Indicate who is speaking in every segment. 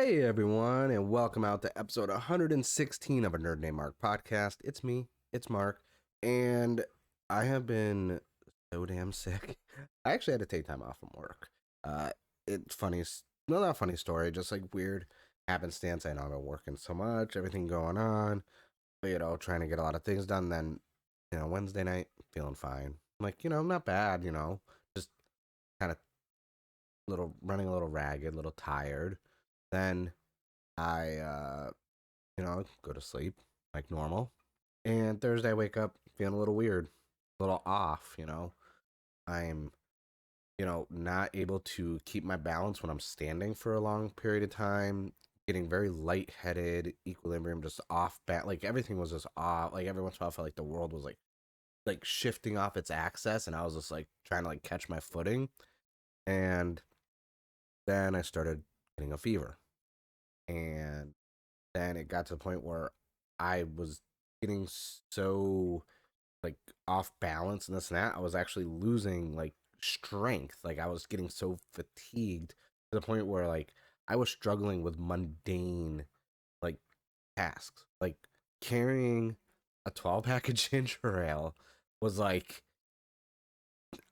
Speaker 1: Hey everyone, and welcome out to episode 116 of a Nerd Named Mark podcast. It's me, it's Mark, and I have been so damn sick. I actually had to take time off from work. It's funny, no, not funny story, just like weird happenstance. I know I've been working so much, everything going on, but, trying to get a lot of things done. Then, Wednesday night, feeling fine. I'm like, not bad, just kind of running a little ragged, a little tired. Then I go to sleep like normal. And Thursday I wake up feeling a little weird, a little off. I'm, not able to keep my balance when I'm standing for a long period of time, getting very lightheaded, equilibrium just off like everything was just off. Like every once in a while I felt like the world was like shifting off its axis and I was just like trying to like catch my footing. And then I started getting a fever. And then it got to the point where I was getting so like off balance and this and that. I was actually losing like strength. Like I was getting so fatigued to the point where like I was struggling with mundane like tasks. Like carrying a 12 pack of ginger ale was like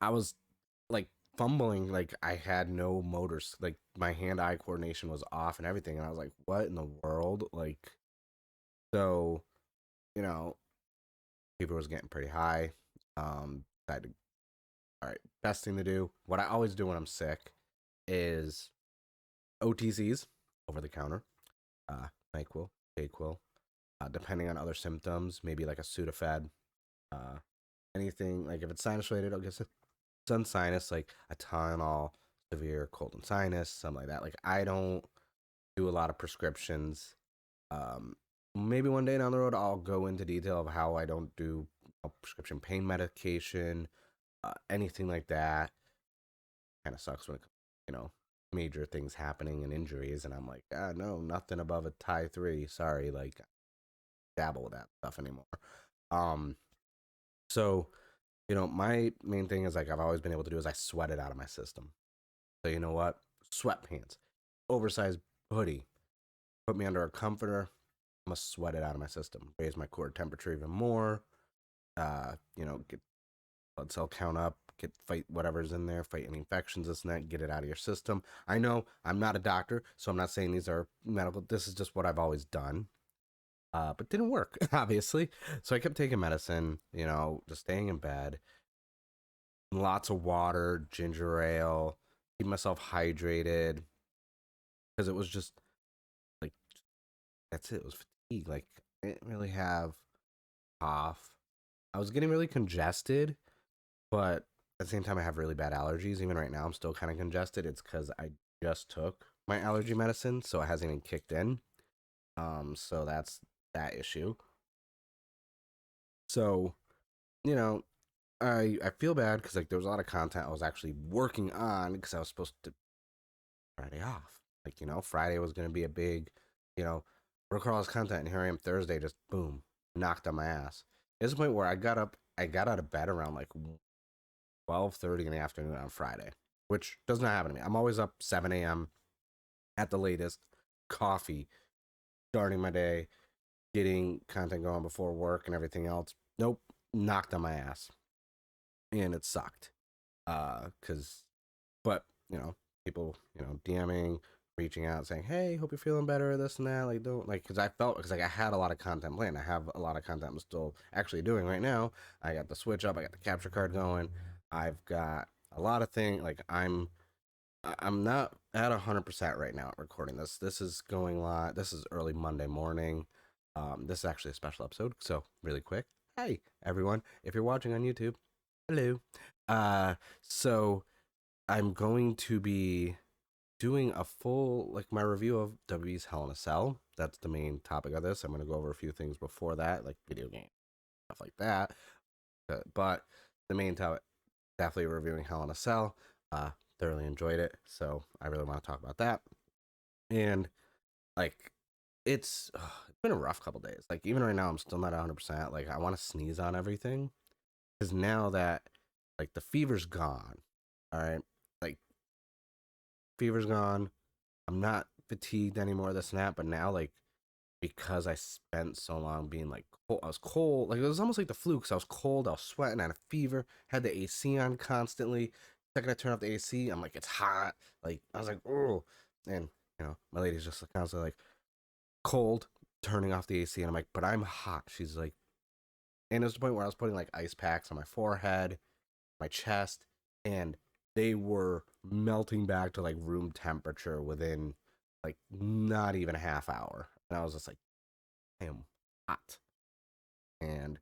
Speaker 1: I was like fumbling, like I had no motors, like my hand-eye coordination was off and everything, and I was like, what in the world? Like, so, you know, fever was getting pretty high. Decided, all right, best thing to do, what I always do when I'm sick is OTCs, over the counter, uh, NyQuil, Dayquil, depending on other symptoms, maybe like a Sudafed, uh, anything, like if it's sinus related, I'll get some sinus, like a Tylenol, severe cold and sinus, something like that. Like I don't do a lot of prescriptions. Um, Maybe one day down the road I'll go into detail of how I don't do prescription pain medication, anything like that. Kind of sucks when it comes, major things happening and injuries, and I'm like, no, nothing above a tie 3. Sorry, like dabble with that stuff anymore. Um, so my main thing is like I've always been able to do is I sweat it out of my system. So you know what? Sweatpants, oversized hoodie, put me under a comforter. I'm gonna sweat it out of my system, raise my core temperature even more. Get blood cell count up, fight whatever's in there, fight any infections, this and that, get it out of your system. I know I'm not a doctor, so I'm not saying these are medical. This is just what I've always done. But didn't work, obviously. So I kept taking medicine, just staying in bed, lots of water, ginger ale, keep myself hydrated, because it was just like that's it. It was fatigue. Like I didn't really have cough. I was getting really congested, but at the same time, I have really bad allergies. Even right now, I'm still kind of congested. It's because I just took my allergy medicine, so it hasn't even kicked in. So that's that issue. So you know, I feel bad because like there was a lot of content I was actually working on because I was supposed to Friday off. Like Friday was gonna be a big, you know, record all this content, and here I am Thursday, just boom, knocked on my ass. It's the point where I got out of bed around like 12:30 in the afternoon on Friday, which does not happen to me. I'm always up 7 a.m. at the latest, coffee, starting my day, getting content going before work and everything else. Nope, knocked on my ass, and it sucked. Cause, but people, DMing, reaching out, saying, "Hey, hope you're feeling better," this and that. Like, don't like, because like I had a lot of content planned. I have a lot of content I'm still actually doing right now. I got the Switch up. I got the capture card going. I've got a lot of things. Like, I'm not at 100% right now at recording this. This is going live. This is early Monday morning. This is actually a special episode. So really quick, hey everyone, if you're watching on YouTube, hello. So I'm going to be doing a full like my review of WWE's Hell in a Cell. That's the main topic of this. I'm going to go over a few things before that, like video game stuff like that. But the main topic, definitely reviewing Hell in a Cell. Thoroughly enjoyed it, so I really want to talk about that. And like, it's been a rough couple days. Like even right now, I'm still not 100%. Like I want to sneeze on everything because now that like the fever's gone, all right, like fever's gone. I'm not fatigued anymore, this and that, but now, like, because I spent so long being like cold, I was cold, like it was almost like the flu because I was cold, I was sweating, I had a fever, had the AC on constantly. The second I turn off the AC, I'm like, it's hot. Like, I was like, oh, and my lady's just constantly like cold, turning off the AC, and I'm like, but I'm hot. She's like, and it was the point where I was putting like ice packs on my forehead, my chest, and they were melting back to like room temperature within like not even a half hour. And I was just like, I am hot. And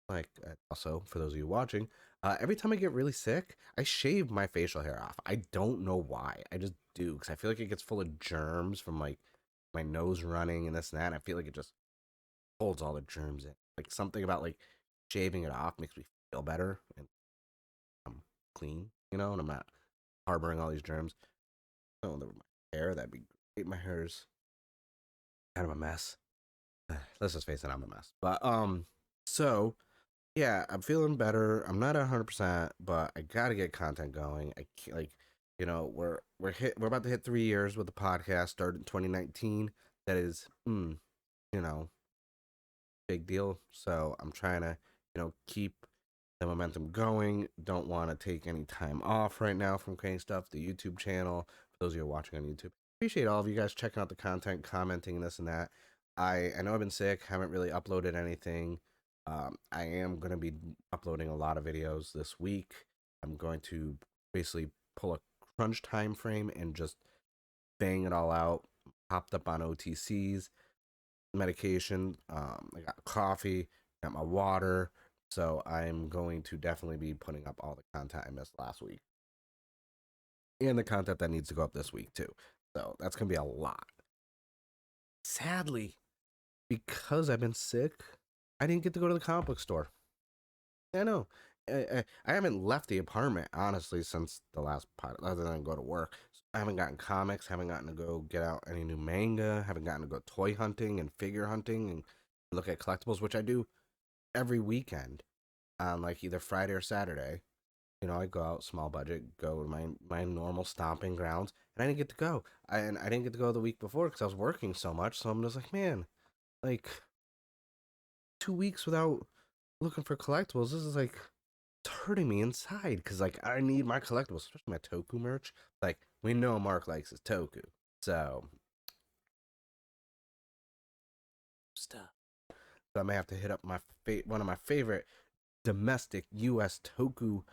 Speaker 1: like, also for those of you watching, every time I get really sick, I shave my facial hair off. I don't know why. I just do because I feel like it gets full of germs from like my nose running and this and that. And I feel like it just holds all the germs in. Like something about like shaving it off makes me feel better and I'm clean, and I'm not harboring all these germs. Oh, my hair, that'd be great. My hair's kind of a mess. Let's just face it, I'm a mess. But so yeah, I'm feeling better. I'm not 100%, but I gotta get content going. I can't, like, we're about to hit 3 years with the podcast. Started in 2019. That is, you know, big deal. So I'm trying to, keep the momentum going. Don't want to take any time off right now from creating stuff. The YouTube channel, for those of you watching on YouTube, appreciate all of you guys checking out the content, commenting this and that. I know I've been sick, haven't really uploaded anything. I am going to be uploading a lot of videos this week. I'm going to basically pull a crunch time frame and just bang it all out. Hopped up on OTCs, medication. I got coffee, got my water. So I'm going to definitely be putting up all the content I missed last week. And the content that needs to go up this week too. So that's going to be a lot. Sadly, because I've been sick, I didn't get to go to the comic book store. I know. I haven't left the apartment, honestly, since the last part, other than go to work. So I haven't gotten comics, haven't gotten to go get out any new manga, haven't gotten to go toy hunting and figure hunting and look at collectibles, which I do every weekend on like either Friday or Saturday. I go out small budget, go to my normal stomping grounds, and I didn't get to go. And I didn't get to go the week before because I was working so much. So I'm just like, man, like 2 weeks without looking for collectibles. This is like it's hurting me inside because like I need my collectibles, especially my Toku merch. Like we know Mark likes his Toku, so stuff. So I may have to hit up one of my favorite domestic U.S. Toku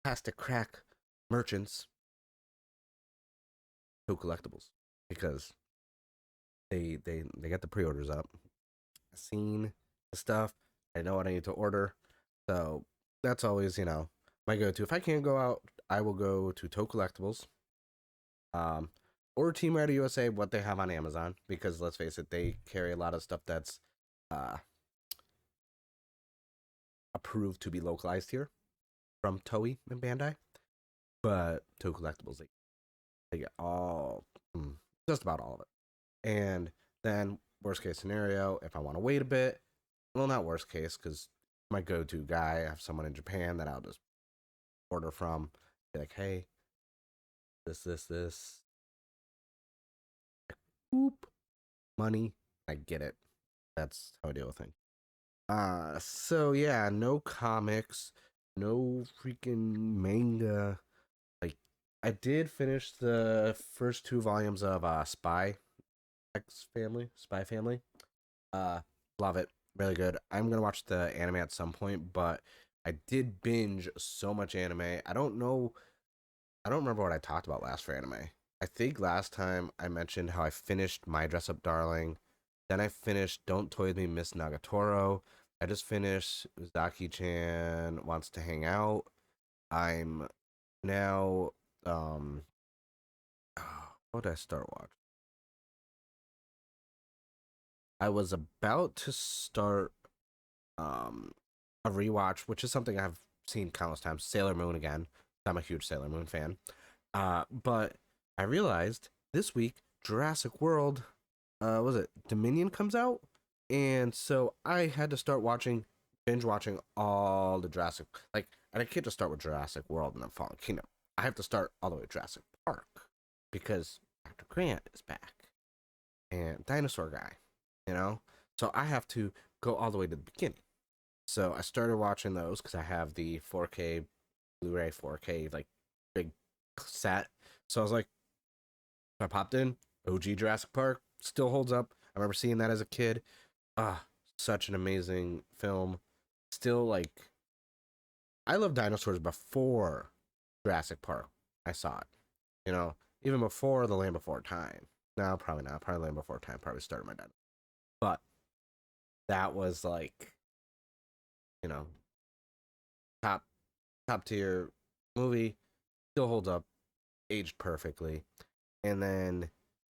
Speaker 1: plastic crack merchants, Toku Collectibles, because they get the pre-orders up. I've seen the stuff. I know what I need to order. So that's always, my go-to. If I can't go out, I will go to Toku Collectibles. Or Team Raider USA, what they have on Amazon, because let's face it, they carry a lot of stuff that's approved to be localized here from Toei and Bandai. But Toku Collectibles, they get just about all of it. And then, worst case scenario, if I want to wait a bit, well, not worst case, because my go-to guy, I have someone in Japan that I'll just order from, be like, hey, this. Boop. Money. I get it. That's how I deal with things. So yeah, no comics, no freaking manga. Like, I did finish the first 2 volumes of Spy Family. Love it. Really good. I'm gonna watch the anime at some point, but I did binge so much anime. I don't remember what I talked about last for anime. I think last time I mentioned how I finished My Dress Up Darling. Then I finished Don't Toy With Me, Miss Nagatoro. I just finished Zaki-chan Wants to Hang Out. I'm now what did I start watching? I was about to start a rewatch, which is something I've seen countless times. Sailor Moon again. I'm a huge Sailor Moon fan. But I realized this week Jurassic World, was it Dominion comes out, and so I had to start binge watching all the Jurassic. Like, and I can't just start with Jurassic World and then Fallen Kingdom. I have to start all the way with Jurassic Park because Dr. Grant is back and Dinosaur Guy, you know? So I have to go all the way to the beginning. So I started watching those because I have the 4K Blu-ray 4K like big set. So I was like, I popped in OG Jurassic Park, still holds up. I remember seeing that as a kid. Such an amazing film. Still like, I love dinosaurs before Jurassic Park. I saw it, even before The Land Before Time. No, probably not. Probably Land Before Time probably started my dad. But that was like, you know, top tier movie. Still holds up, aged perfectly. And then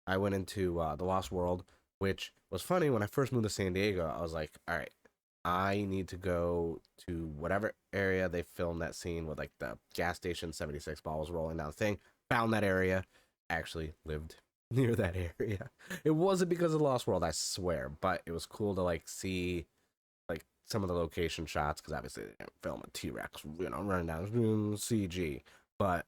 Speaker 1: I went into The Lost World, which was funny. When I first moved to San Diego, I was like, all right, I need to go to whatever area they filmed that scene with like the gas station 76 balls rolling down the thing. Found that area, actually lived near that area. It wasn't because of The Lost World, I swear, but it was cool to like see like some of the location shots because obviously they didn't film a T-Rex, running down CG. But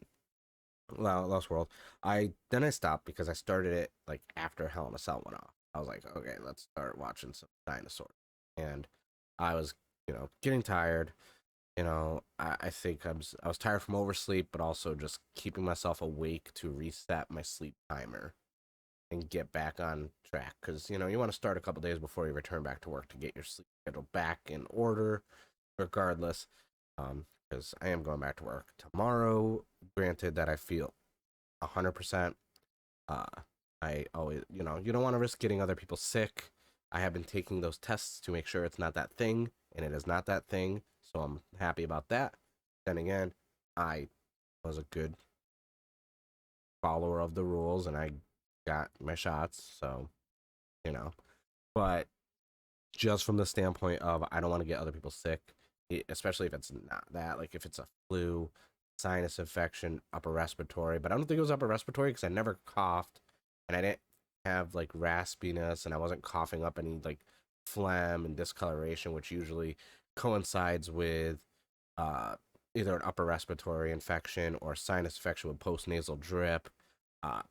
Speaker 1: Lost World. I stopped because I started it like after Hell in a Cell went off. I was like, okay, let's start watching some dinosaurs. And I was, getting tired. I think I was tired from oversleep, but also just keeping myself awake to reset my sleep timer and get back on track. Because you want to start a couple days before you return back to work to get your sleep schedule back in order, regardless. Because I am going back to work tomorrow. Granted that I feel 100%. I always, you don't want to risk getting other people sick. I have been taking those tests to make sure it's not that thing, and it is not that thing. So I'm happy about that. Then again, I was a good follower of the rules, and I got my shots. So, you know, but just from the standpoint of I don't want to get other people sick, especially if it's not that, like if it's a flu, sinus infection, upper respiratory. But I don't think it was upper respiratory because I never coughed and I didn't have like raspiness and I wasn't coughing up any like phlegm and discoloration, which usually coincides with uh, either an upper respiratory infection or sinus infection with postnasal drip.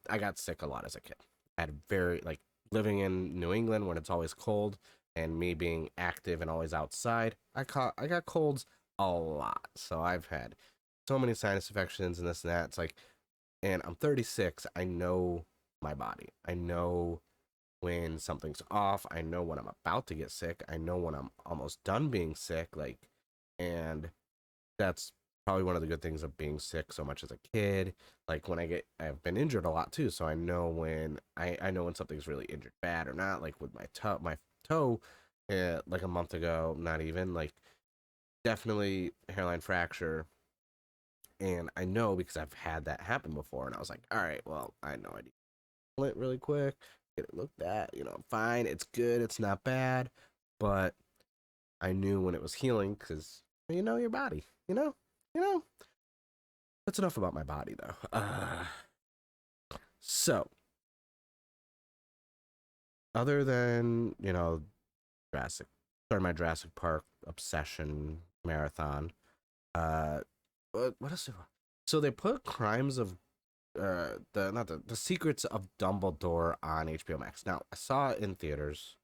Speaker 1: I got sick a lot as a kid. I had very like living in New England when it's always cold and me being active and always outside, I got colds a lot. So I've had so many sinus infections and this and that. It's like, and I'm 36. I know my body. I know when something's off. I know when I'm about to get sick. I know when I'm almost done being sick. Like, and that's probably one of the good things of being sick so much as a kid. Like when I've been injured a lot too. So I know when I know when something's really injured bad or not. Like with my toe, like a month ago, not even like definitely hairline fracture. And I know because I've had that happen before. And I was like, all right, well, I know I need to pull it really quick, get it looked at, fine. It's good. It's not bad. But I knew when it was healing because your body, you know, that's enough about my body though. So other than, Jurassic, started my Jurassic Park obsession marathon. Uh, what else? So they put Crimes of the Secrets of Dumbledore on HBO Max. Now I saw it in theaters,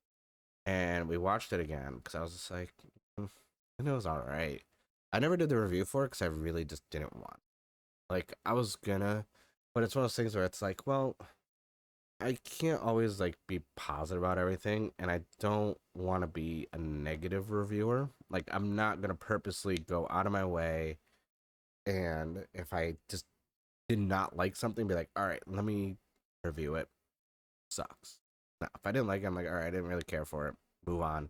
Speaker 1: and we watched it again because I was just like, it was all right. I never did the review for it because I really just didn't want. Like I was gonna, but it's one of those things where it's like, well, I can't always like be positive about everything, and I don't want to be a negative reviewer. Like I'm not gonna purposely go out of my way, and if I just did not like something, be like, all right, let me review it. Sucks. No, if I didn't like it, I'm like, all right, I didn't really care for it. Move on.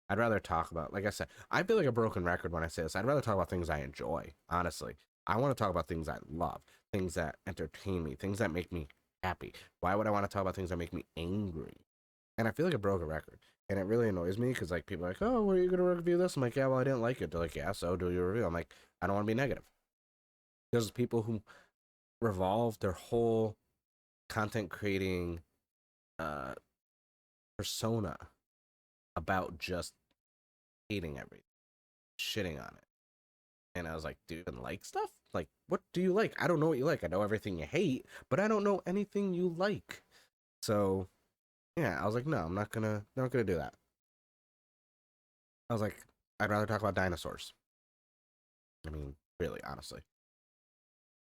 Speaker 1: I'd rather talk about, like I said, I feel like a broken record when I say this. I'd rather talk about things I enjoy, honestly. I want to talk about things I love, things that entertain me, things that make me happy. Why would I want to talk about things that make me angry? And I feel like a broken record. And it really annoys me because, like, people are like, oh, were you going to review this? I'm like, yeah, well, I didn't like it. They're like, yeah, so do your review. I'm like, I don't want to be negative. There's people who revolve their whole content creating uh, persona about just hating everything, shitting on it. And I was like, do you even like stuff? Like, what do you like? I don't know what you like. I know everything you hate, but I don't know anything you like. So yeah, I was like, no, I'm not gonna do that. I was like, I'd rather talk about dinosaurs. I mean, really, honestly.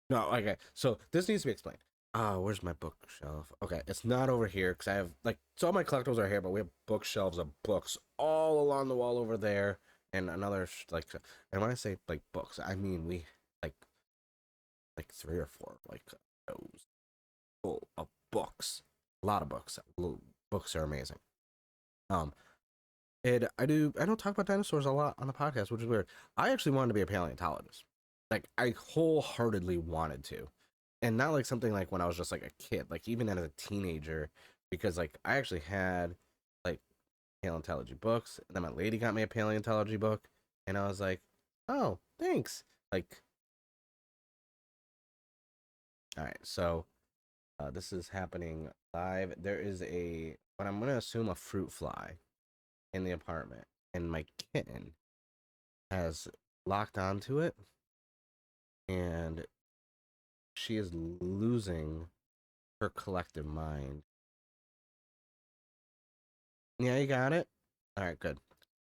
Speaker 1: No, okay. So this needs to be explained. Where's my bookshelf? Okay, it's not over here because I have like so all my collectibles are here, but we have bookshelves of books all along the wall over there, and another like. And when I say like books, I mean we like three or four like those full of books. A lot of books. Books are amazing. Um, and I don't talk about dinosaurs a lot on the podcast, which is weird. I actually wanted to be a paleontologist. Like I wholeheartedly wanted to. And not like something like when I was just like a kid, like even as a teenager, because like I actually had like paleontology books, and then my lady got me a paleontology book, and I was like, oh, thanks. Like, all right, so this is happening live. There is what I'm gonna assume a fruit fly in the apartment, and my kitten has locked onto it, and she is losing her collective mind. Yeah, you got it. All right, good.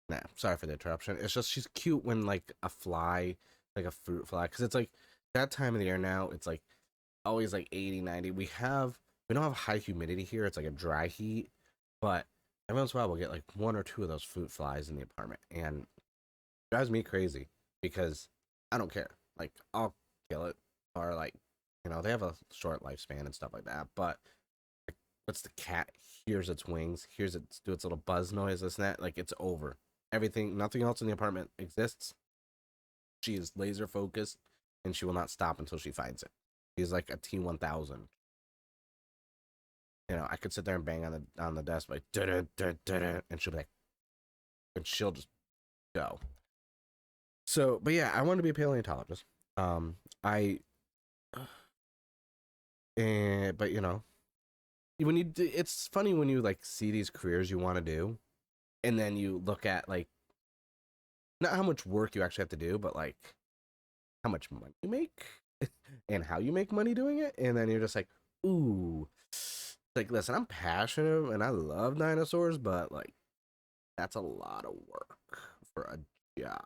Speaker 1: Nah, sorry for the interruption. It's just she's cute when like a fly, like a fruit fly, because it's like that time of the year now. It's like always like 80, 90. We don't have high humidity here. It's like a dry heat, but every once in a while we'll get like one or two of those fruit flies in the apartment, and it drives me crazy because I don't care. Like I'll kill it or like they have a short lifespan and stuff like that, but what's the cat hears its wings, hears it do its little buzz noise, this and that, like it's over. Everything, nothing else in the apartment exists. She is laser focused, and she will not stop until she finds it. She's like a T1000. I could sit there and bang on the desk like and she'll be like, and she'll just go. So, but yeah, I wanted to be a paleontologist. I, and but when it's funny when you like see these careers you want to do, and then you look at like not how much work you actually have to do, but like how much money you make and how you make money doing it, and then you're just like, ooh, like listen, I'm passionate and I love dinosaurs, but like that's a lot of work for a job.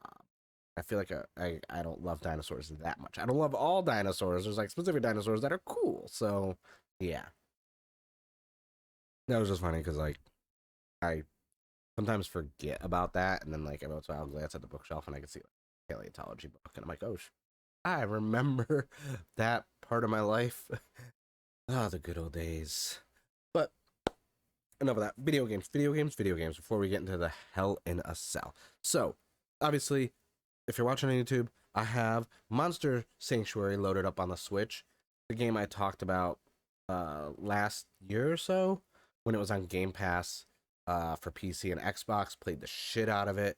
Speaker 1: I feel like I don't love dinosaurs that much. I don't love all dinosaurs. There's like specific dinosaurs that are cool. So yeah, that was just funny because like I sometimes forget about that, and then like every once in a while I'll glance at the bookshelf and I can see like paleontology book, and I'm like, oh, I remember that part of my life. Ah, the good old days. But enough of that. Video games, video games, video games. Before we get into the hell in a cell. So obviously, if you're watching on YouTube, I have Monster Sanctuary loaded up on the Switch. The game I talked about last year or so when it was on Game Pass for PC and Xbox. Played the shit out of it.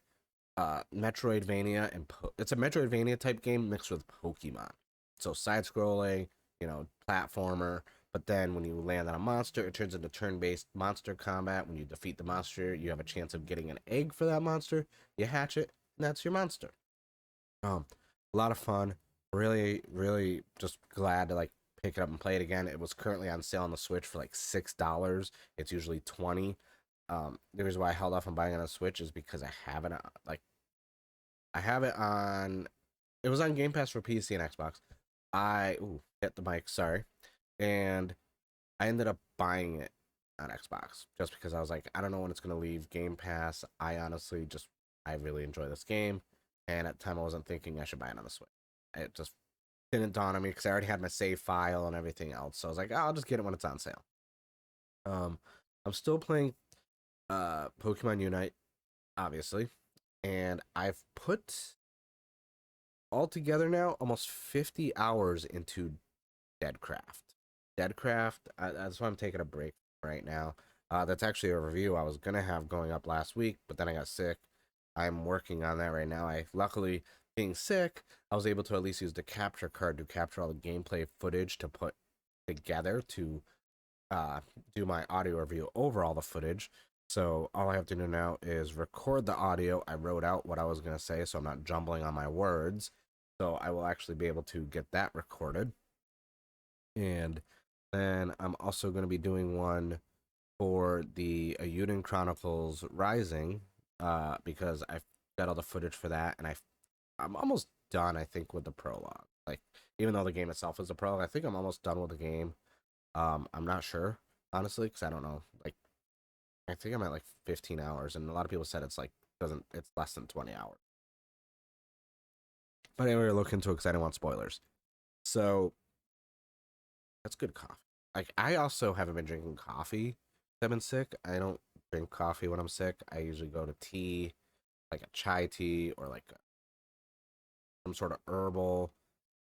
Speaker 1: Metroidvania it's a Metroidvania type game mixed with Pokemon. So side scrolling, platformer. But then when you land on a monster, it turns into turn-based monster combat. When you defeat the monster, you have a chance of getting an egg for that monster. You hatch it, and that's your monster. A lot of fun. Really, really just glad to like pick it up and play it again. It was currently on sale on the Switch for like $6. It's usually 20. The reason why I held off on buying on a Switch is because I have it I have it on. It was on Game Pass for PC and Xbox. Hit the mic. Sorry, and I ended up buying it on Xbox just because I was like, I don't know when it's gonna leave Game Pass. I really enjoy this game, and at the time I wasn't thinking I should buy it on the Switch. It just didn't dawn on me because I already had my save file and everything else. So I was like, I'll just get it when it's on sale. I'm still playing Pokemon Unite, obviously, and I've put all together now almost 50 hours into Deadcraft. That's why I'm taking a break right now. That's actually a review I was gonna have going up last week, but then I got sick. I'm working on that right now. Luckily, being sick, I was able to at least use the capture card to capture all the gameplay footage to put together to do my audio review over all the footage. So all I have to do now is record the audio. I wrote out what I was gonna say, so I'm not jumbling on my words. So I will actually be able to get that recorded. And then I'm also going to be doing one for the Ayuden Chronicles Rising, because I've got all the footage for that, and I'm almost done, I think, with the prologue. Like, even though the game itself is a prologue, I think I'm almost done with the game. I'm not sure, honestly, because I don't know. Like, I think I'm at like 15 hours, and a lot of people said it's less than 20 hours. But anyway, we're looking into it because I don't want spoilers. So that's good coffee. Like, I also haven't been drinking coffee. I've been sick. I don't drink coffee when I'm sick. I usually go to tea, like a chai tea or like some sort of herbal.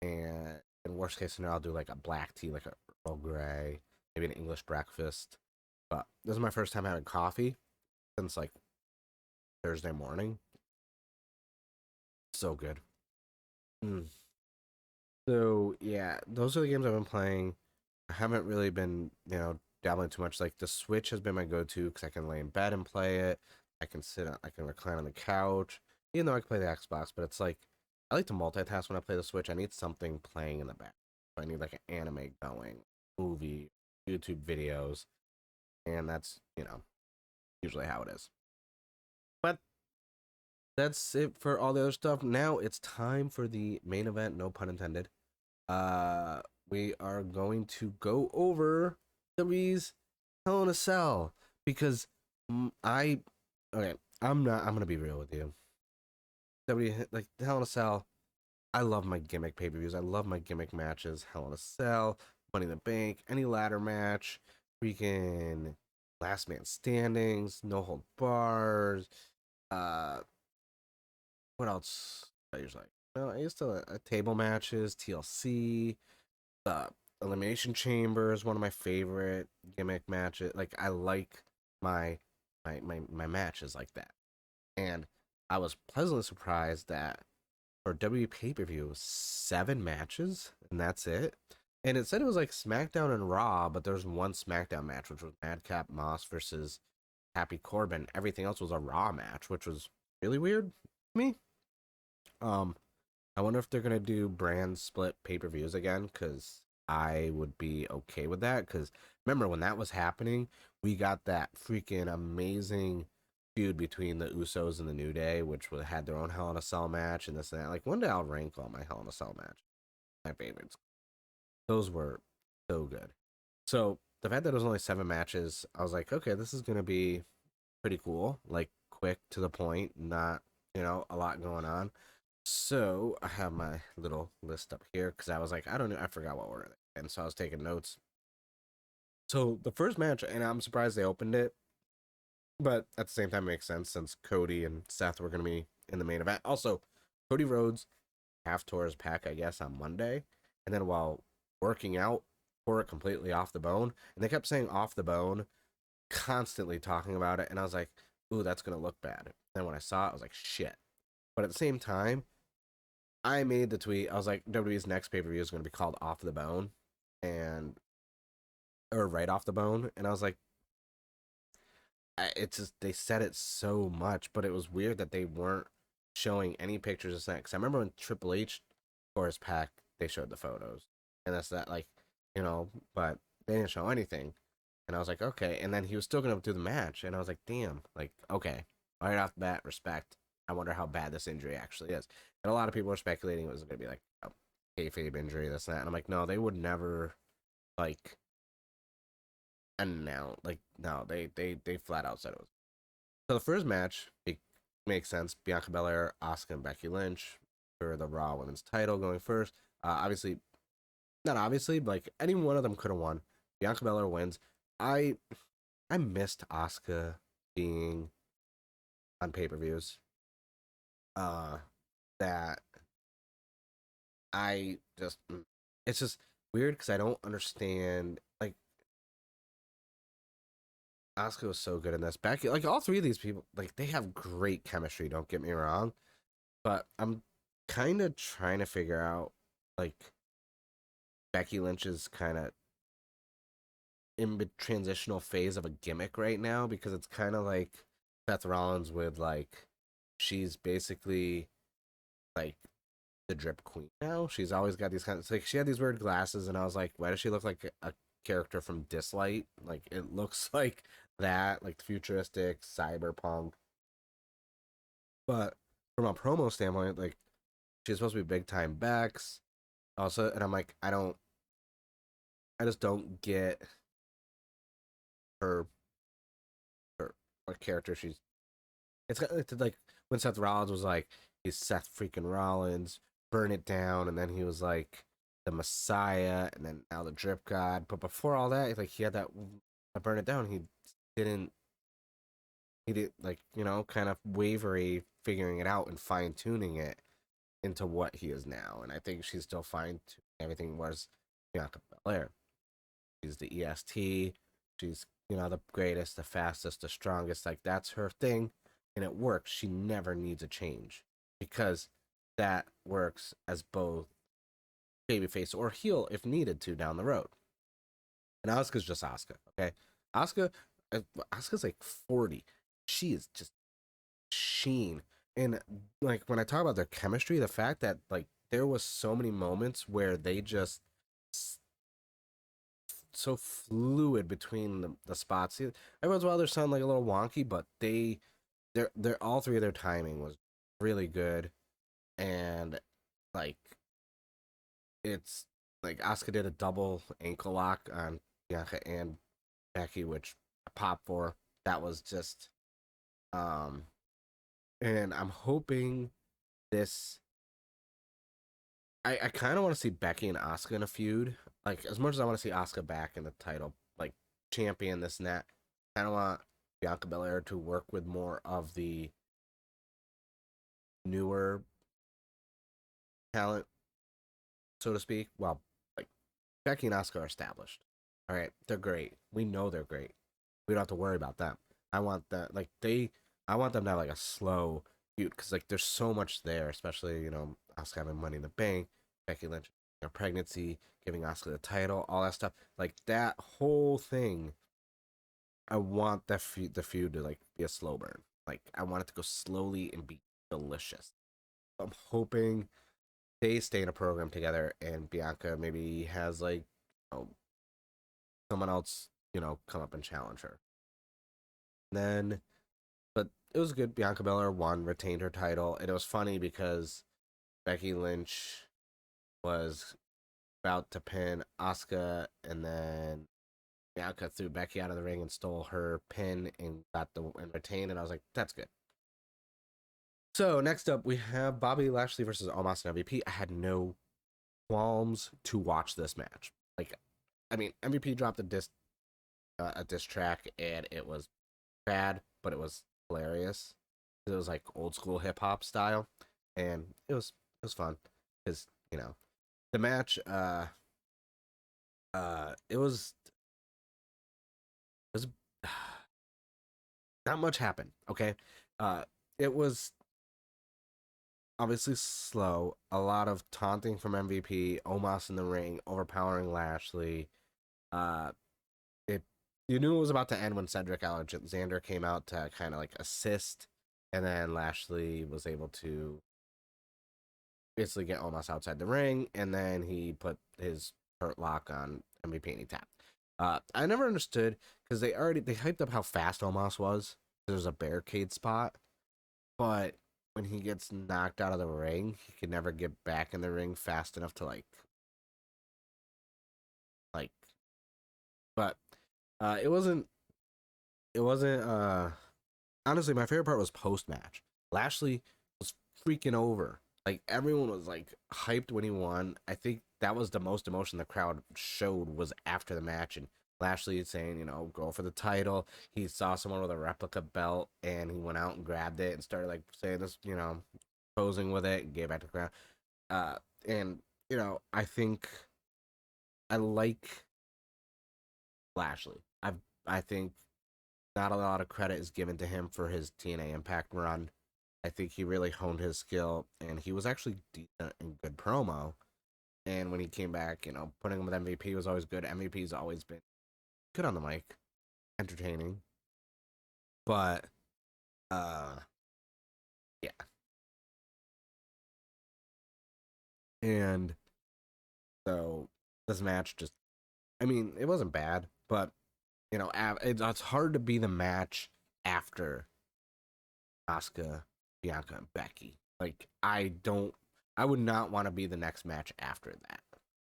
Speaker 1: And in worst case scenario, I'll do like a black tea, like a Earl Grey, maybe an English breakfast. But this is my first time having coffee since like Thursday morning. So good. Mm. So yeah, those are the games I've been playing. I haven't really been, dabbling too much. Like the Switch has been my go-to because I can lay in bed and play it. I can recline on the couch, even though I can play the Xbox. But it's like I like to multitask when I play the Switch. I need something playing in the back. I need like an anime going, movie, YouTube videos, and that's usually how it is. But that's it for all the other stuff. Now it's time for the main event. No pun intended. Uh, we are going to go over WWE's Hell in a Cell because I okay. I'm not. I'm gonna be real with you. WWE like Hell in a Cell. I love my gimmick pay per views. I love my gimmick matches. Hell in a Cell, Money in the Bank, any ladder match, freaking Last Man Standings, No Hold Bars. Uh, what else? I usually like. No, I used to table matches, TLC. uh Elimination Chamber is one of my favorite gimmick matches. Like I like my my matches like that. And I was pleasantly surprised that for WWE pay-per-view it was 7 matches and that's it. And it said it was like SmackDown and Raw, but there's one SmackDown match which was Madcap Moss versus Happy Corbin. Everything else was a Raw match, which was really weird to me. Um I wonder if they're gonna do brand split pay per views again, because I would be okay with that. Because remember when that was happening, we got that freaking amazing feud between the Usos and the New Day, which had their own Hell in a Cell match and this and that. Like one day I'll rank all my Hell in a Cell match, my favorites. Those were so good. So the fact that it was only 7 matches, I was like, okay, this is gonna be pretty cool. Like quick to the point, not a lot going on. So I have my little list up here because I was like, I don't know, I forgot what order they, and so I was taking notes. So the first match, and I'm surprised they opened it, but at the same time, it makes sense since Cody and Seth were going to be in the main event. Also, Cody Rhodes half tore his pack, I guess, on Monday, and then while working out, tore it completely off the bone, and they kept saying off the bone, constantly talking about it, and I was like, ooh, that's going to look bad. Then when I saw it, I was like, shit. But at the same time, I made the tweet. I was like, WWE's next pay per view is going to be called Off the Bone, and or Right Off the Bone, and I was like, it's just they said it so much, but it was weird that they weren't showing any pictures of that. Because I remember when Triple H tore his pack, they showed the photos, and that's that, like, but they didn't show anything, and I was like, okay, and then he was still going to do the match, and I was like, damn, like, okay, right off the bat, respect. I wonder how bad this injury actually is. And a lot of people were speculating it was going to be like a kayfabe injury, this and that. And I'm like, no, they would never like announce. Like, no, they flat out said it was. So the first match, it makes sense. Bianca Belair, Asuka, and Becky Lynch for the Raw Women's title going first. Obviously, not obviously, but like any one of them could have won. Bianca Belair wins. I I missed Asuka being on pay per views. Uh, that I just it's just weird because I don't understand. Like Asuka was so good in this. Becky, like all 3 of these people, like they have great chemistry. Don't get me wrong, but I'm kind of trying to figure out like Becky Lynch's kind of in the transitional phase of a gimmick right now because it's kind of like Seth Rollins with like she's basically like the drip queen now. She's always got these kinds of, like, she had these weird glasses, and I was like, why does she look like a character from Dislight? Like, it looks like that, like futuristic cyberpunk. But from a promo standpoint, like, she's supposed to be big time Bex. Also, and I'm like, I just don't get her her what character she's. It's like when Seth Rollins was like, he's Seth freaking Rollins, burn it down, and then he was like the Messiah, and then now the Drip God. But before all that, like, he had that burn it down. Didn't he did, like, kind of wavery figuring it out and fine tuning it into what he is now. And I think she's still fine tuning everything was Bianca Belair. She's the EST. She's, the greatest, the fastest, the strongest. Like, that's her thing, and it works. She never needs a change because that works as both babyface or heel if needed to down the road. And Asuka's just Asuka, okay? Asuka, Asuka's like 40. She is just sheen. And like when I talk about their chemistry, the fact that like there was so many moments where they just so fluid between the spots. Every once in a while they sound like a little wonky, but they're all three of their timing was really good. And like it's like Asuka did a double ankle lock on Bianca and Becky, which I popped for. That was just um and I'm hoping this I kind of want to see Becky and Asuka in a feud. Like, as much as I want to see Asuka back in the title, like, champion, this and that, I kind of want Bianca Belair to work with more of the newer talent, so to speak. Well, like, Becky and Asuka are established. All right, they're great. We know they're great. We don't have to worry about them. I want that, like, I want them to have, like, a slow feud, because, like, there's so much there, especially, Asuka having Money in the Bank, Becky Lynch, pregnancy, giving Asuka the title, all that stuff. Like, that whole thing, I want the feud to, like, be a slow burn. Like, I want it to go slowly and be delicious. I'm hoping they stay in a program together, and Bianca maybe has, like, someone else, come up and challenge her. Then, but it was good. Bianca Belair won, retained her title. And it was funny because Becky Lynch was about to pin Asuka, and then Bianca threw Becky out of the ring and stole her pin and retained. And I was like, that's good. So next up, we have Bobby Lashley versus Omos and MVP. I had no qualms to watch this match. Like, I mean, MVP dropped a diss track, and it was bad, but it was hilarious. It was like old school hip hop style, and it was fun because the match. It was not much happened. Okay, it was obviously slow. A lot of taunting from MVP, Omos in the ring, overpowering Lashley. Uh, it You knew it was about to end when Cedric Alexander came out to kind of like assist, and then Lashley was able to basically get Omos outside the ring, and then he put his hurt lock on MVP and he tapped. I never understood because they hyped up how fast Omos was. There's a barricade spot, but when he gets knocked out of the ring, he can never get back in the ring fast enough to like. But it wasn't. It wasn't. Honestly, my favorite part was post match. Lashley was freaking over. Like, everyone was like hyped when he won. I think that was the most emotion the crowd showed was after the match, and Lashley saying, go for the title. He saw someone with a replica belt, and he went out and grabbed it and started like saying this, posing with it, and gave it back to the crowd. And I think I like Lashley. I think not a lot of credit is given to him for his TNA Impact run. I think he really honed his skill, and he was actually decent and good promo. And when he came back, putting him with MVP was always good. MVP's always been good on the mic, entertaining. But yeah. And so this match just, I mean, it wasn't bad, but you know, it's hard to be the match after Asuka, Bianca, and Becky. Like, I would not want to be the next match after that.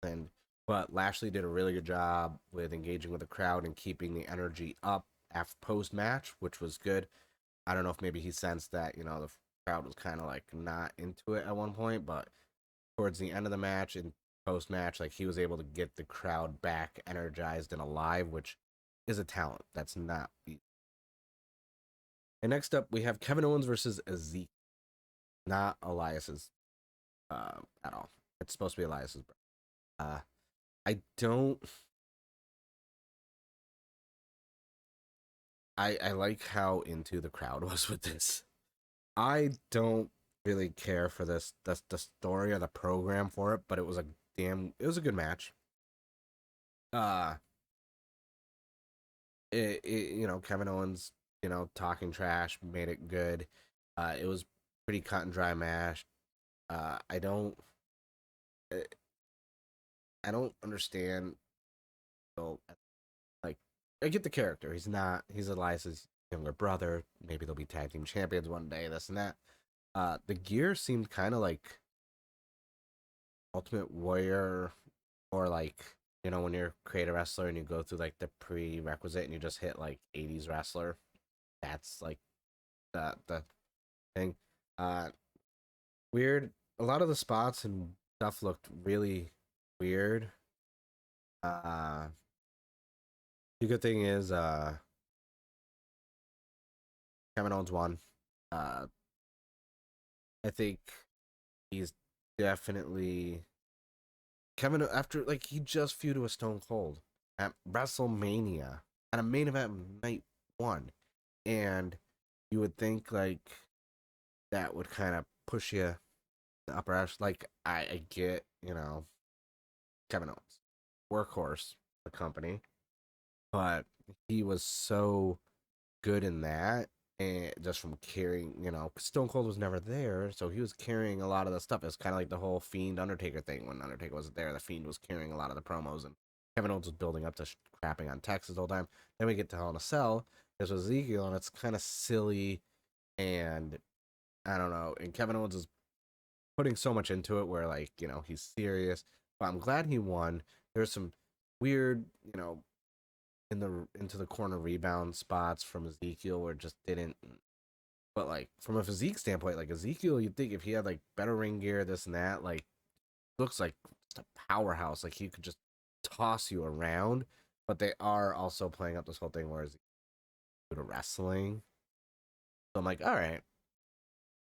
Speaker 1: And but Lashley did a really good job with engaging with the crowd and keeping the energy up after post match, which was good. I don't know if maybe he sensed that the crowd was kind of like not into it at one point, but towards the end of the match and post match, like he was able to get the crowd back energized and alive, which is a talent that's not. And next up, we have Kevin Owens versus Ezekiel, not Elias's at all. It's supposed to be Elias's. Uh, I don't. I like how into the crowd was with this. I don't really care for this the story or the program for it, but it was a good match. Uh Kevin Owens, talking trash made it good. It was pretty cut and dry match. I don't I don't understand. So, like, I get the character. He's Elias's younger brother. Maybe they'll be tag team champions one day, this and that. The gear seemed kind of like Ultimate Warrior, or like, when you're create a wrestler and you go through like the prerequisite and you just hit like 80s wrestler. That's like the thing. Uh Weird. A lot of the spots and stuff looked really weird. Uh the good thing is Kevin Owens won. Uh I think he's definitely Kevin after like he just feuded with Stone Cold at WrestleMania at a main event night one. And you would think like that would kind of push you the upper edge. Like I get, Kevin Owens, workhorse, the company, but he was so good in that, and just from carrying, 'cause Stone Cold was never there, so he was carrying a lot of the stuff. It's kind of like the whole Fiend Undertaker thing. When Undertaker wasn't there, the Fiend was carrying a lot of the promos, and Kevin Owens was building up to crapping on Texas the whole time. Then we get to Hell in a Cell. This was Ezekiel, and it's kind of silly, and I don't know. And Kevin Owens is putting so much into it, where like he's serious. But I'm glad he won. There's some weird, into the corner rebound spots from Ezekiel where it just didn't. But like from a physique standpoint, like Ezekiel, you'd think if he had like better ring gear, this and that, like looks like just a powerhouse. Like he could just toss you around. But they are also playing up this whole thing where he's good at wrestling. So I'm like, all right,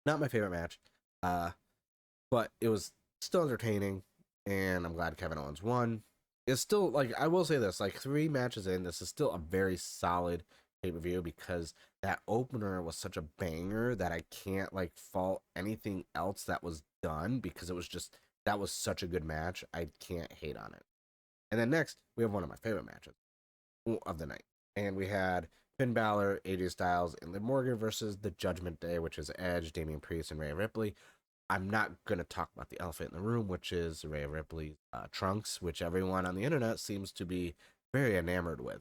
Speaker 1: not my favorite match, but it was still entertaining, and I'm glad Kevin Owens won. It's still like I will say this, like 3 matches in, this is still a very solid pay-per-view because that opener was such a banger that I can't like fault anything else that was done because it was just that was such a good match. I can't hate on it. And then next, we have one of my favorite matches of the night. And we had Finn Balor, AJ Styles, and Liv Morgan versus the Judgment Day, which is Edge, Damian Priest, and Rhea Ripley. I'm not going to talk about the elephant in the room, which is Rhea Ripley's trunks, which everyone on the internet seems to be very enamored with.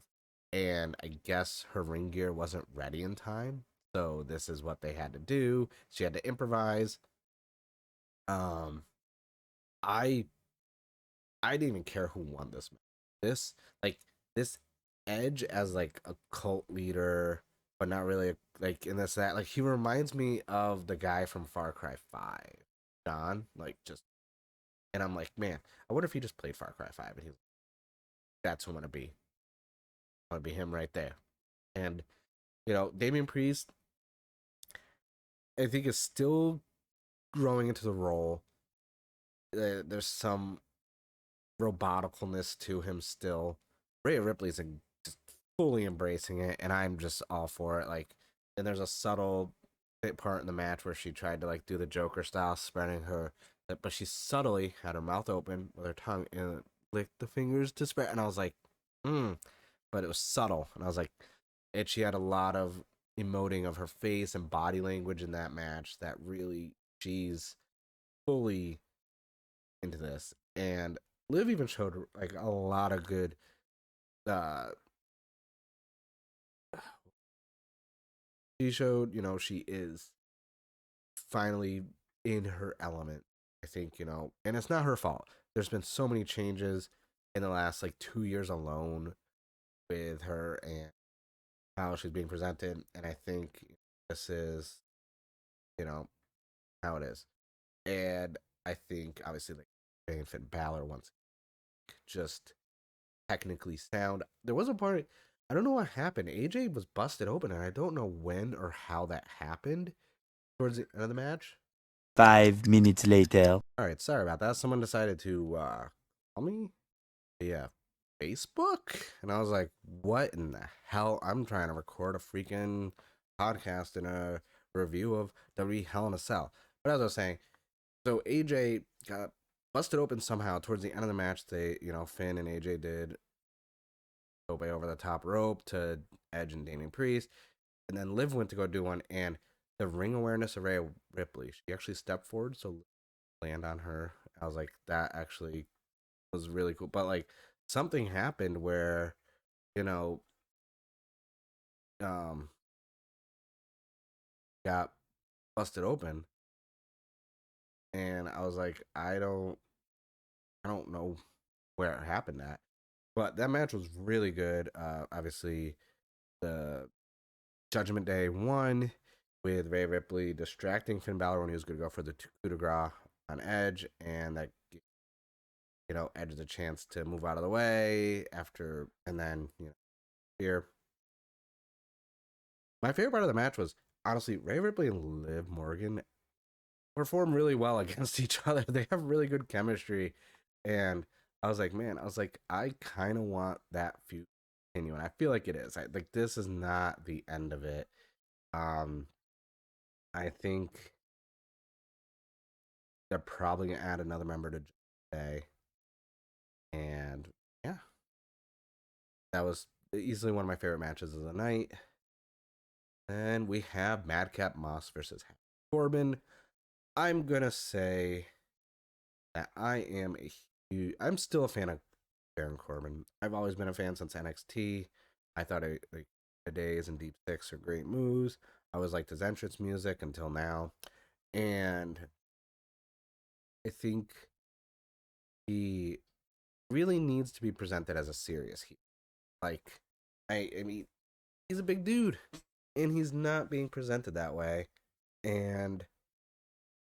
Speaker 1: And I guess her ring gear wasn't ready in time. So this is what they had to do. She had to improvise. Um, I I didn't even care who won this match. Like this Edge as like a cult leader, but not really like in this that like he reminds me of the guy from Far Cry 5, John. Like just and I'm like, man, I wonder if he just played Far Cry 5 and he's that's who I'm gonna be. I want to be him right there. And Damian Priest, I think is still growing into the role. There's some roboticalness to him still. Rhea Ripley's just fully embracing it, and I'm just all for it. Like, and there's a subtle bit part in the match where she tried to like do the Joker style, spreading her, but she subtly had her mouth open with her tongue and licked the fingers to spread. And I was like, but it was subtle, and I was like, and she had a lot of emoting of her face and body language in that match that really she's fully into this, and Liv even showed like a lot of good. Uh, she showed, she is finally in her element. I think, and it's not her fault. There's been so many changes in the last like 2 years alone with her and how she's being presented, and I think this is, you know, how it is. And I think obviously like Jay and Finn Balor once just technically sound. There was a part, I don't know what happened. AJ was busted open, and I don't know when or how that happened towards the end of the match.
Speaker 2: 5 minutes later.
Speaker 1: All right, sorry about that. Someone decided to call me. Yeah, Facebook, and I was like, "What in the hell?" I'm trying to record a freaking podcast and a review of WWE Hell in a Cell. But as I was saying, so AJ got busted open somehow towards the end of the match. They, Finn and AJ did Tope over the top rope to Edge and Damian Priest, and then Liv went to go do one, and the ring awareness of Rhea Ripley, she actually stepped forward, so land on her. I was like, that actually was really cool. But like something happened where, you know, um, got busted open, and I was like, I don't know where it happened at, but that match was really good. Obviously, the Judgment Day won with Rhea Ripley distracting Finn Balor when he was going to go for the coup de grace on Edge, and that Edge a chance to move out of the way after, and then here. My favorite part of the match was honestly Rhea Ripley and Liv Morgan perform really well against each other. They have really good chemistry, and I was like, man, I kind of want that feud to continue, and I feel like it is. Like this is not the end of it. Um, I think they're probably gonna add another member to today, and yeah, that was easily one of my favorite matches of the night. And we have Madcap Moss versus Corbin. I'm gonna say that I'm still a fan of Baron Corbin. I've always been a fan since NXT. I thought like the Days and Deep Six are great moves. I always liked his entrance music until now, and I think he really needs to be presented as a serious heel. Like, I mean, he's a big dude, and he's not being presented that way. And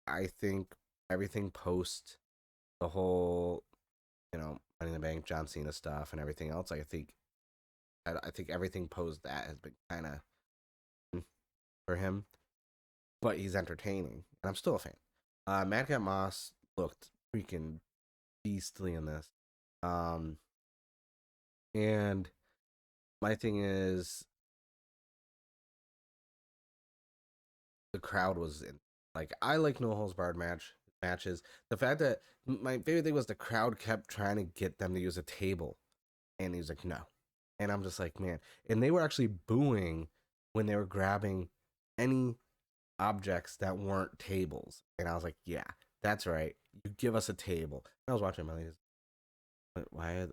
Speaker 1: I think everything post the whole, Money in the Bank, John Cena stuff, and everything else, I think everything post that has been kind of for him, but he's entertaining, and I'm still a fan. Madcap Moss looked freaking beastly in this, and my thing is the crowd was in. Like I like no holds barred matches. The fact that my favorite thing was the crowd kept trying to get them to use a table, and he's like, no. And I'm just like, man. And they were actually booing when they were grabbing any objects that weren't tables. And I was like, yeah, that's right. You give us a table. And I was watching my ladies. Why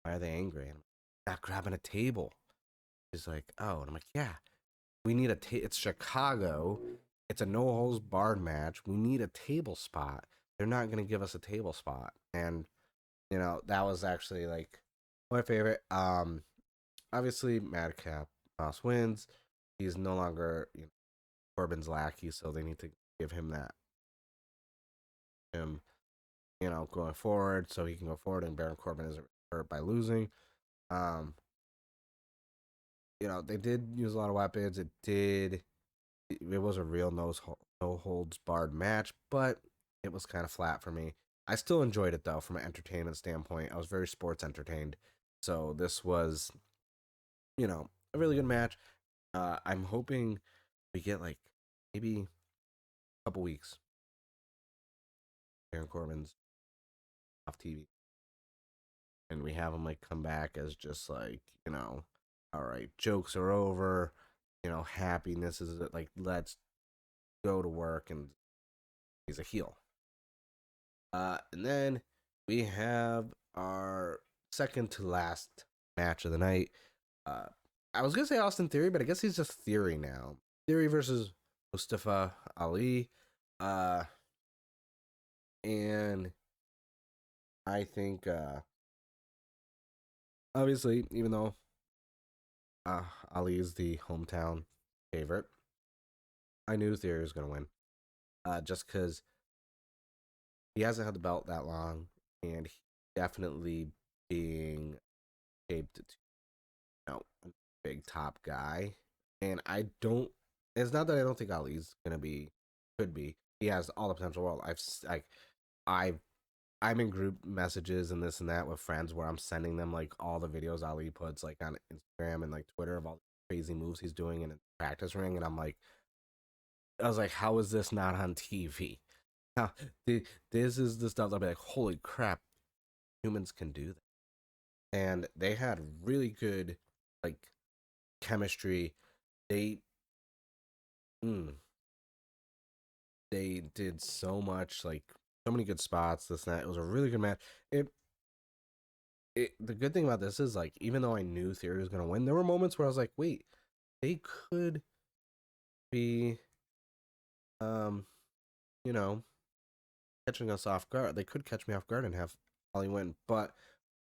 Speaker 1: are they angry? And I'm not grabbing a table. She's like, oh, and I'm like, yeah, we need it's Chicago. It's a no holds barred match. We need a table spot. They're not gonna give us a table spot. And that was actually like my favorite. Obviously Madcap Moss wins. He's no longer Corbin's lackey, so they need to give him that going forward, so he can go forward, and Baron Corbin isn't hurt by losing. Um, they did use a lot of weapons. It was a real no holds barred match, but it was kind of flat for me. I still enjoyed it though from an entertainment standpoint. I was very sports entertained. So this was, a really good match. I'm hoping we get like maybe a couple weeks. Baron Corbin's off TV, and we have him like come back as just like all right, jokes are over. Happiness is like let's go to work, and he's a heel. And then we have our second to last match of the night. Uh, I was gonna say Austin Theory, but I guess he's just Theory now. Theory versus Mustafa Ali. Uh, and I think obviously, even though Ali is the hometown favorite, I knew Theory was gonna win. Just because he hasn't had the belt that long, and he definitely being shaped to, a big top guy. And I don't. It's not that I don't think Ali's gonna be, could be. He has all the potential world. I've I'm in group messages and this and that with friends where I'm sending them like all the videos Ali puts like on Instagram and like Twitter of all the crazy moves he's doing in a practice ring, and I was like, how is this not on TV? How, this is the stuff I'll be like, holy crap, humans can do that. And they had really good like chemistry. They mm, they did so much, like so many good spots. This and that. It was a really good match. The good thing about this is like, even though I knew Theory was gonna win, there were moments where I was like, wait, they could be, um, you know, catching us off guard. They could catch me off guard and have Holly win, but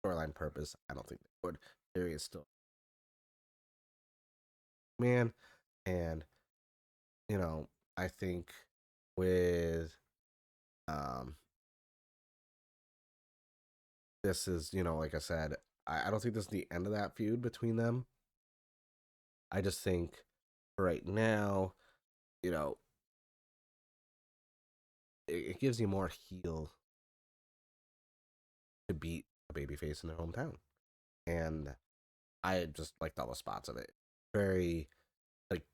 Speaker 1: storyline purpose, I don't think they would. Theory is still man, and I think with um this is, like I said, I don't think this is the end of that feud between them. I just think right now, you know, it gives you more heel to beat a babyface in their hometown. And I just liked all the spots of it. Very, like,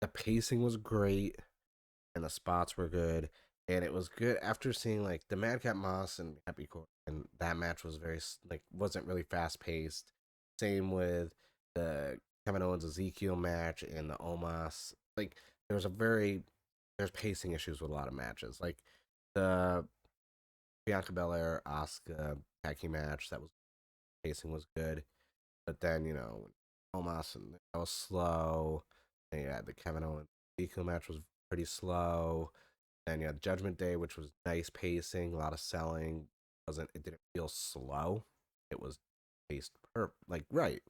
Speaker 1: the pacing was great and the spots were good. And it was good after seeing like the Madcap Moss and Happy Court, and that match was very like, wasn't really fast paced. Same with the Kevin Owens Ezekiel match and the Omos. Like, there was a very there's pacing issues with a lot of matches. Like the Bianca Belair Asuka tag team match, that was pacing was good, but then Omos, and that was slow. And yeah, the Kevin Owens Ezekiel match was pretty slow. Then you had Judgment Day, which was nice pacing, a lot of selling. It didn't feel slow. It was paced like right.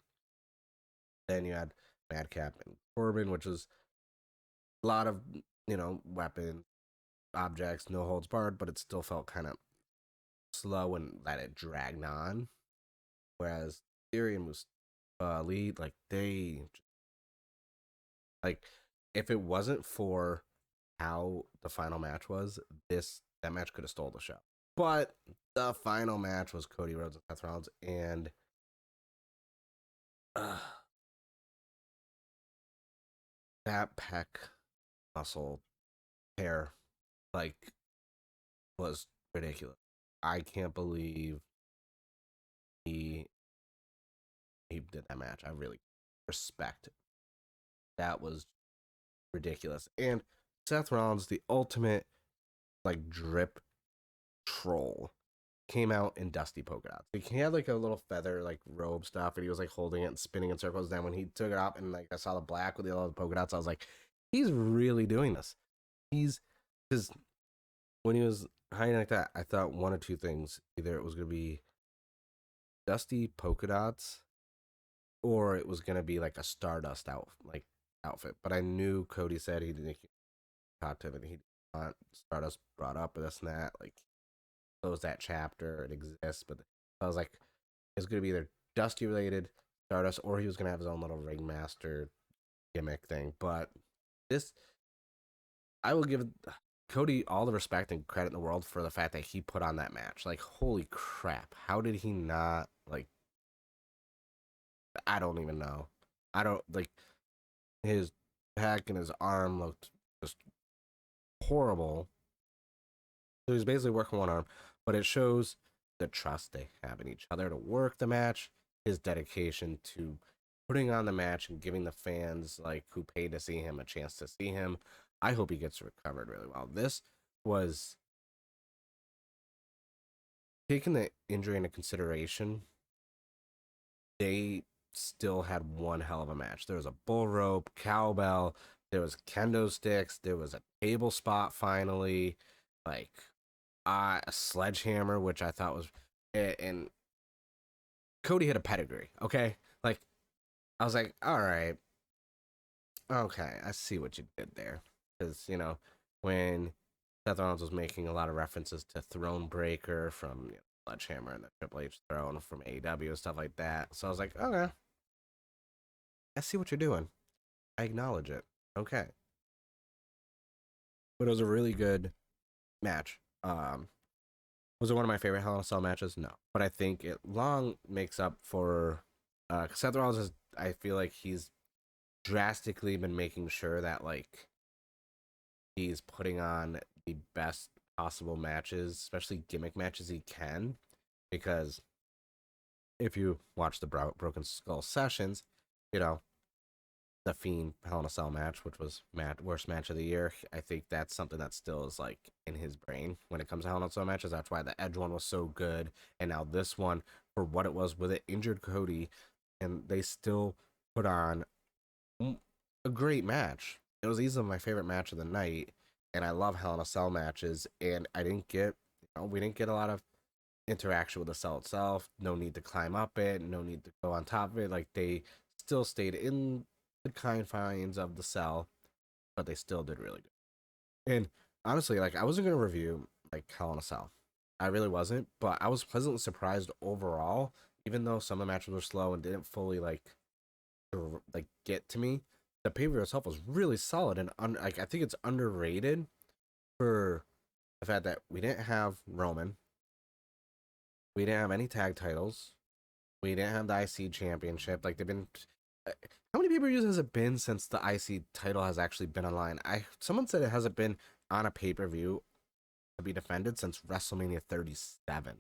Speaker 1: Then you had Madcap and Corbin, which was a lot of weapons, objects, no holds barred, but it still felt kind of slow and that it dragged on. Whereas Theory and lead, like like if it wasn't for how the final match was, that match could have stole the show. But the final match was Cody Rhodes and Seth Rollins, and uh, that pec muscle hair like was ridiculous. I can't believe he did that match. I really respect it. That was ridiculous. And Seth Rollins, the ultimate like drip troll, came out in dusty polka dots. Like, he had like a little feather like robe stuff, and he was like holding it and spinning in circles. Then when he took it up and like I saw the black with the yellow polka dots, I was like, he's really doing this. He's because when he was hiding like that, I thought one or two things: either it was gonna be dusty polka dots, or it was gonna be like a Stardust outfit. But I knew Cody said he didn't talk to him, and he didn't want Stardust brought up or this and that. Like, close that chapter. It exists, but I was like, it's gonna be either Dusty related, Stardust, or he was gonna have his own little ringmaster gimmick thing. But this, I will give Cody all the respect and credit in the world for the fact that he put on that match. Like, holy crap, how did he not like? I don't even know. I don't like his back and his arm looked just horrible. So he's basically working one arm, but it shows the trust they have in each other to work the match, his dedication to putting on the match and giving the fans like who paid to see him a chance to see him. I hope he gets recovered really well. This was taking the injury into consideration, they still had one hell of a match. There was a bull rope, cowbell, there was kendo sticks, there was a table spot finally, like a sledgehammer, which I thought was, and Cody had a pedigree. Okay, like I was like, all right, okay, I see what you did there, because when Seth Rollins was making a lot of references to Throne Breaker from Sledgehammer and the Triple H Throne from AEW and stuff like that. So I was like, okay, I see what you're doing. I acknowledge it. Okay. But it was a really good match. Was it one of my favorite Hell in a Cell matches? No. But I think it long makes up for Seth Rollins is, I feel like he's drastically been making sure that like he's putting on the best possible matches, especially gimmick matches he can. Because if you watch the Broken Skull sessions, you know, the Fiend Hell in a Cell match, which was worst match of the year. I think that's something that still is like in his brain when it comes to Hell in a Cell matches. That's why the Edge one was so good, and now this one for what it was with it injured Cody, and they still put on a great match. It was easily my favorite match of the night, and I love Hell in a Cell matches. And I didn't get, we didn't get a lot of interaction with the cell itself. No need to climb up it. No need to go on top of it. Like they still stayed in the confines of the cell, but they still did really good. And honestly, like I wasn't gonna review like Hell in a Cell. I really wasn't, but I was pleasantly surprised overall. Even though some of the matches were slow and didn't fully like get to me, the pay per view itself was really solid and like I think it's underrated for the fact that we didn't have Roman, we didn't have any tag titles, we didn't have the IC championship. Like they've been, how many pay-per-views has it been since the IC title has actually been online? Someone said it hasn't been on a pay-per-view to be defended since WrestleMania 37,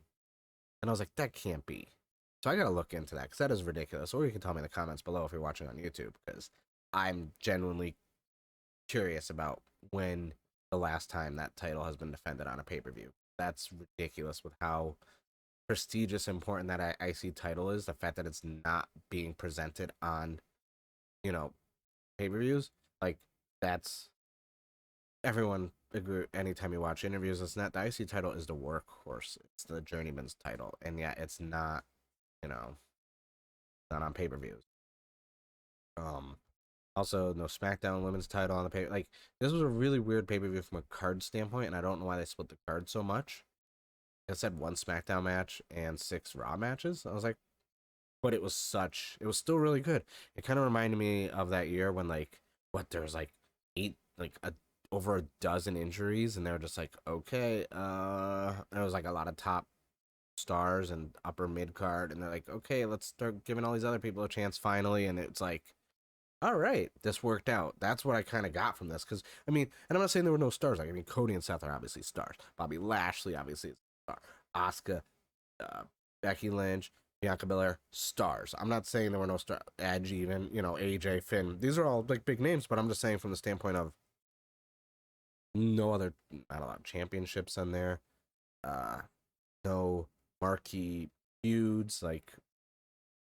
Speaker 1: and I was like, that can't be. So I gotta look into that because that is ridiculous. Or you can tell me in the comments below if you're watching on YouTube, because I'm genuinely curious about when the last time that title has been defended on a pay-per-view. That's ridiculous with how prestigious and important that IC title is. The fact that it's not being presented on, pay-per-views, like that's everyone agree. Anytime you watch interviews, it's not the IC title is the workhorse. It's the journeyman's title, and yeah, it's not, not on pay-per-views. Um, Also, no SmackDown Women's title on the pay. Like this was a really weird pay-per-view from a card standpoint, and I don't know why they split the card so much. It said one SmackDown match and 6 Raw matches. I was like, but it was still really good. It kind of reminded me of that year when there was like 8, over a dozen injuries, and they were just like, okay, there was like a lot of top stars and upper mid card, and they're like, okay, let's start giving all these other people a chance finally, and it's like, all right, this worked out. That's what I kind of got from this. Because, I mean, and I'm not saying there were no stars. Like, I mean, Cody and Seth are obviously stars. Bobby Lashley, obviously, is a star. Asuka, Becky Lynch, Bianca Belair, stars. I'm not saying there were no stars. Edge, even, AJ, Finn. These are all, like, big names, but I'm just saying from the standpoint of not a lot of championships in there. No marquee feuds, like,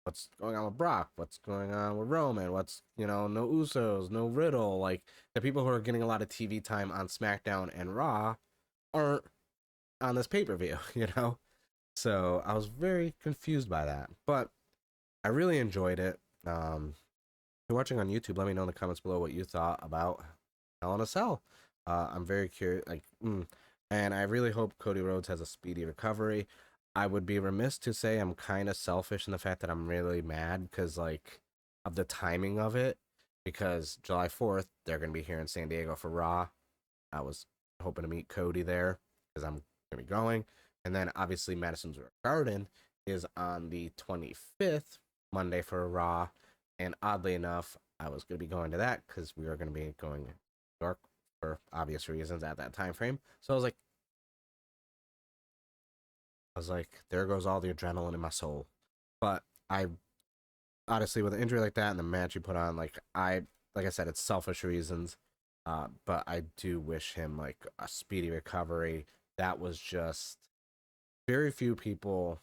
Speaker 1: what's going on with Brock, what's going on with Roman, what's, no Usos, no Riddle. Like, the people who are getting a lot of TV time on SmackDown and Raw aren't on this pay-per-view, So I was very confused by that. But I really enjoyed it. If you're watching on YouTube, let me know in the comments below what you thought about Hell in a Cell. I'm very curious, and I really hope Cody Rhodes has a speedy recovery. I would be remiss to say I'm kind of selfish in the fact that I'm really mad because, of the timing of it. Because July 4th, they're going to be here in San Diego for Raw. I was hoping to meet Cody there because I'm going to be going. And then, obviously, Madison Square Garden is on the 25th, Monday for Raw. And oddly enough, I was going to be going to that because we were going to be going to New York for obvious reasons at that time frame. So I was like, there goes all the adrenaline in my soul. But I honestly, with an injury like that and the match you put on, like I said, it's selfish reasons. But I do wish him like a speedy recovery. That was just very few people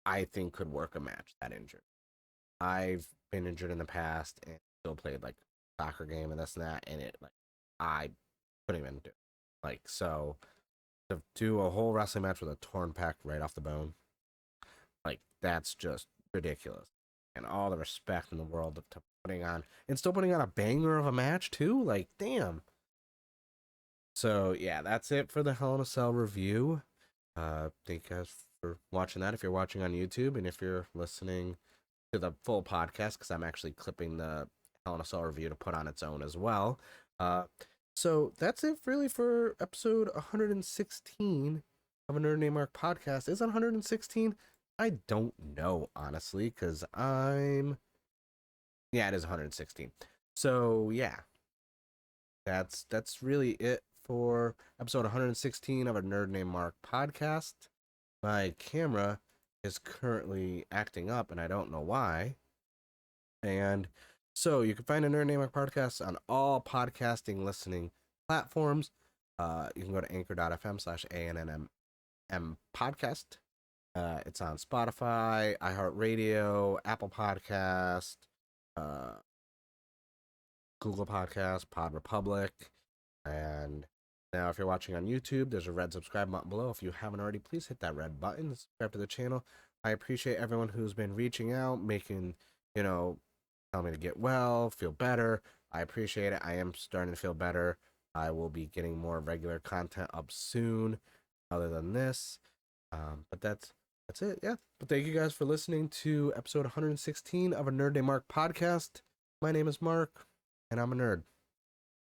Speaker 1: I think could work a match that injured. I've been injured in the past and still played like soccer game and this and that, and it like I couldn't even do it. Like so to do a whole wrestling match with a torn pec right off the bone, like that's just ridiculous. And all the respect in the world to putting on and still putting on a banger of a match too. Like damn. So yeah, that's it for the Hell in a Cell review. Thank you guys for watching that. If you're watching on YouTube and if you're listening to the full podcast, because I'm actually clipping the Hell in a Cell review to put on its own as well. So that's it really for episode 116 of a Nerd Named Mark podcast. Is it 116? I don't know, honestly, because yeah, it is 116. So yeah, that's really it for episode 116 of a Nerd Named Mark podcast. My camera is currently acting up, and I don't know why. And so you can find a Nerd Named Mark podcast on all podcasting listening platforms. You can go to anchor.fm/ANNM podcast. It's on Spotify, iHeartRadio, Apple Podcast, Google Podcast, Pod Republic, and now if you're watching on YouTube, there's a red subscribe button below. If you haven't already, please hit that red button and subscribe to the channel. I appreciate everyone who's been reaching out, making, telling me to get well, feel better. I appreciate it. I am starting to feel better. I will be getting more regular content up soon other than this. But that's it. Yeah. But thank you guys for listening to episode 116 of a Nerd Day Mark podcast. My name is Mark, and I'm a nerd.